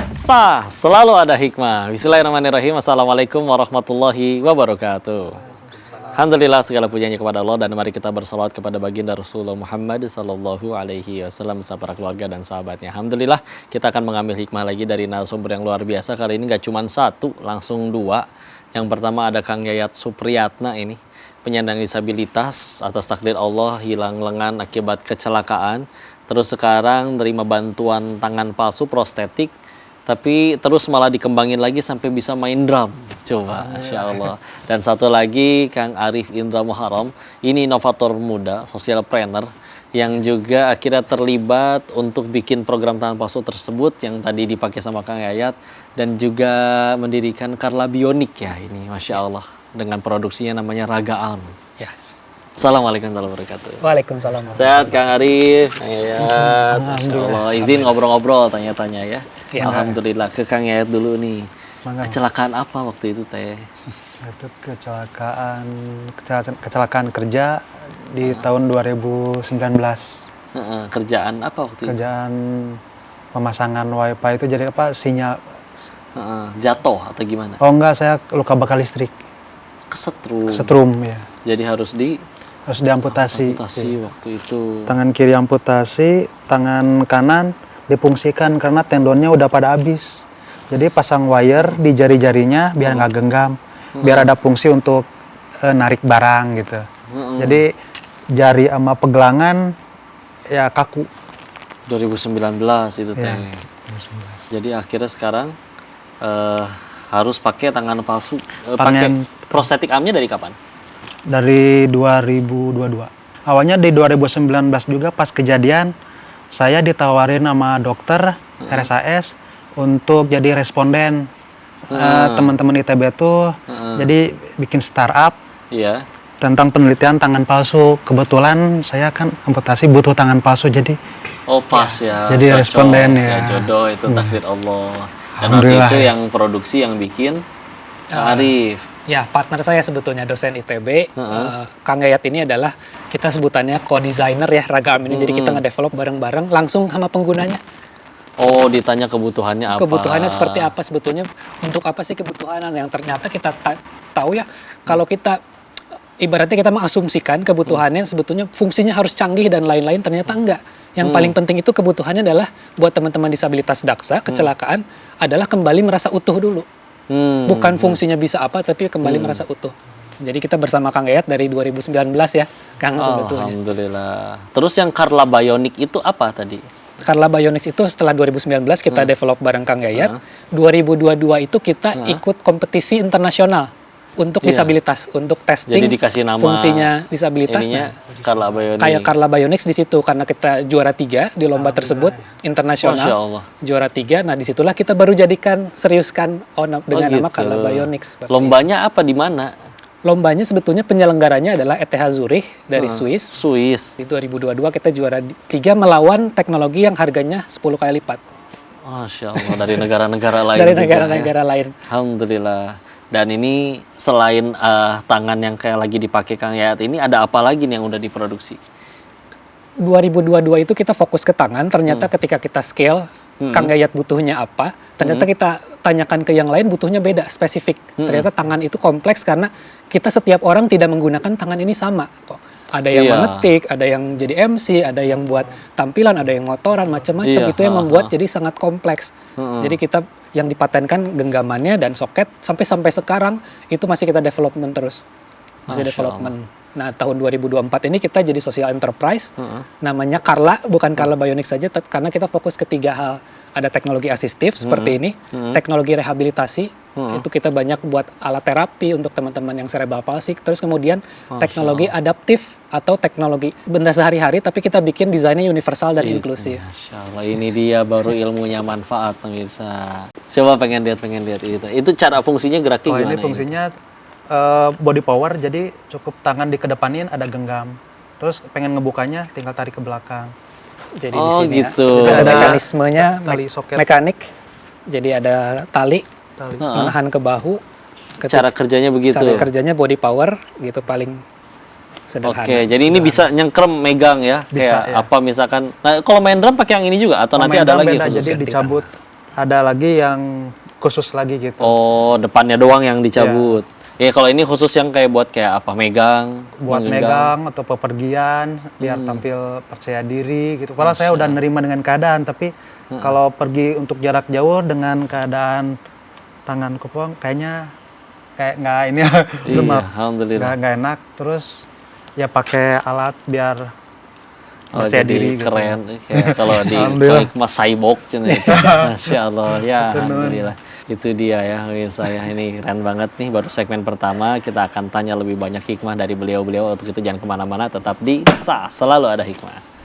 Selalu ada hikmah. Bismillahirrahmanirrahim. Assalamualaikum warahmatullahi wabarakatuh. Alhamdulillah, segala pujiannya kepada Allah, dan mari kita bersalawat kepada baginda Rasulullah Muhammad sallallahu alaihi wasallam beserta para keluarga dan sahabatnya. Alhamdulillah, kita akan mengambil hikmah lagi dari narasumber yang luar biasa. Kali ini gak cuma satu, langsung dua. Yang pertama ada Kang Yayat Supriyatna, ini penyandang disabilitas, atas takdir Allah hilang lengan akibat kecelakaan. Terus sekarang terima bantuan tangan palsu prostetik, tapi terus malah dikembangin lagi sampai bisa main drum. Coba, Masya Allah. Dan satu lagi Kang Arif Indra Muharram, ini inovator muda, social planner, yang juga akhirnya terlibat untuk bikin program tangan palsu tersebut yang tadi dipakai sama Kang Yayat, dan juga mendirikan Carla Bionic ya, ini Masya Allah, dengan produksinya namanya Ragaan. Ya. Assalamualaikum warahmatullahi wabarakatuh. Waalaikumsalam. Sehat Kang Arif, Yayat. Masya Allah. Izin ngobrol-ngobrol, tanya-tanya ya. Ya. Alhamdulillah. Ke Kang Yayat dulu nih. Kecelakaan apa waktu itu teh? Itu kecelakaan kerja di tahun 2019. Kerjaan apa waktu itu? Kerjaan pemasangan wifi itu, jadi apa, sinyal jatuh atau gimana? Oh enggak, saya luka bakar listrik. Kesetrum ya. Jadi harus diamputasi. Ya. Waktu itu. Tangan kiri amputasi, tangan kanan difungsikan karena tendonnya udah pada habis. Jadi pasang wire di jari-jarinya biar nggak genggam, biar ada fungsi untuk narik barang gitu. Jadi jari sama pegelangan ya kaku. 2019 itu teh. Ya, 2019. Jadi akhirnya sekarang harus pakai tangan palsu. Pakai prostetik armnya dari kapan? Dari 2022. Awalnya di 2019 juga pas kejadian, saya ditawarin sama dokter RSAS untuk jadi responden. Teman-teman ITB tuh jadi bikin startup tentang penelitian tangan palsu. Kebetulan saya kan amputasi butuh tangan palsu, jadi pas ya. Jadi cocok, responden ya. Jodoh itu takdir Allah. Dan waktu itu yang produksi yang bikin Arif. Ya, partner saya sebetulnya dosen ITB. Kang Yayat ini adalah, kita sebutannya co-designer ya, Ragaan ini. Jadi kita nge-develop bareng-bareng langsung sama penggunanya. Oh, ditanya kebutuhannya apa? Kebutuhannya seperti apa sebetulnya, untuk apa sih kebutuhan yang ternyata kita tahu ya, kalau kita ibaratnya kita mengasumsikan kebutuhannya sebetulnya fungsinya harus canggih dan lain-lain, ternyata enggak. Yang paling penting itu kebutuhannya adalah buat teman-teman disabilitas daksa, kecelakaan adalah kembali merasa utuh dulu. Bukan fungsinya bisa apa, tapi kembali merasa utuh. Jadi kita bersama Kang Yayat dari 2019 ya, Kang, sebetulnya. Alhamdulillah. Terus yang Carla Bionic itu apa tadi? Carla Bionics itu setelah 2019 kita develop bareng Kang Yayat. 2022 itu kita ikut kompetisi internasional untuk disabilitas, untuk testing. Jadi dikasih nama fungsinya disabilitas. Carla Bionics. Kayak Carla Bionics di situ, karena kita juara 3 di lomba tersebut internasional. Juara 3. Nah, disitulah kita baru seriuskan dengan nama Carla Bionics. Lombanya apa, di mana? Lombanya sebetulnya penyelenggaranya adalah ETH Zurich dari Swiss. Di 2022 kita juara 3 melawan teknologi yang harganya 10 kali lipat. Masya Allah, dari negara-negara lain. Dari negara-negara lain. Alhamdulillah. Dan ini selain tangan yang kayak lagi dipakai Kang Yayat ini, ada apa lagi nih yang udah diproduksi? 2022 itu kita fokus ke tangan. Ternyata ketika kita scale, Kang Yayat butuhnya apa, ternyata kita tanyakan ke yang lain butuhnya beda, spesifik. Ternyata tangan itu kompleks karena kita setiap orang tidak menggunakan tangan ini sama kok. Ada yang mengetik, ada yang jadi MC, ada yang buat tampilan, ada yang motoran, macam-macam. Itu yang membuat jadi sangat kompleks. Jadi kita yang dipatenkan genggamannya dan soket sampai sekarang itu masih kita development terus. Masih development. Nah, tahun 2024 ini kita jadi social enterprise. Namanya Carla, bukan Carla Bionics saja, karena kita fokus ke 3 hal. Ada teknologi asistif seperti ini, teknologi rehabilitasi, itu kita banyak buat alat terapi untuk teman-teman yang cerebral palsy. Terus kemudian teknologi adaptif atau teknologi benda sehari-hari, tapi kita bikin desainnya universal dan inklusif. Masya Allah, ini dia baru ilmunya manfaat, pemirsa. Coba pengen lihat itu. Itu cara fungsinya geraknya gimana? Ini fungsinya body power, jadi cukup tangan dikedepanin, ada genggam. Terus pengen ngebukanya tinggal tarik ke belakang. Jadi di sini gitu. ya. Ada mekanismenya mekanik. Jadi ada tali menahan ke bahu. Cara kerjanya begitu. Cara kerjanya body power gitu, paling sederhana. Oke, jadi ini bisa nyengkrem, megang ya. Bisa, kayak apa misalkan. Nah, kalau main drum pakai yang ini juga atau nanti ada lagi beda, jadi dicabut ada lagi yang khusus lagi gitu. Oh, depannya doang yang dicabut. Ya kalau ini khusus yang kayak buat kayak apa? Megang, Buat menggenggam. megang atau pepergian biar tampil percaya diri gitu. Kalau saya udah nerima dengan keadaan, tapi kalau pergi untuk jarak jauh dengan keadaan tangan kopong kayaknya kayak nggak ini ya, Iya, maaf, alhamdulillah. nggak enak. Terus ya pakai alat biar Oh, percaya jadi diri gitu. keren kayak kalau di Alhamdulillah. kalau Mas Cyborg cenah itu. Masya Allah ya, alhamdulillah. Itu dia ya pemirsa ya, ini keren banget nih, baru segmen pertama. Kita akan tanya lebih banyak hikmah dari beliau-beliau. Untuk itu jangan kemana-mana, tetap di Selalu Ada Hikmah.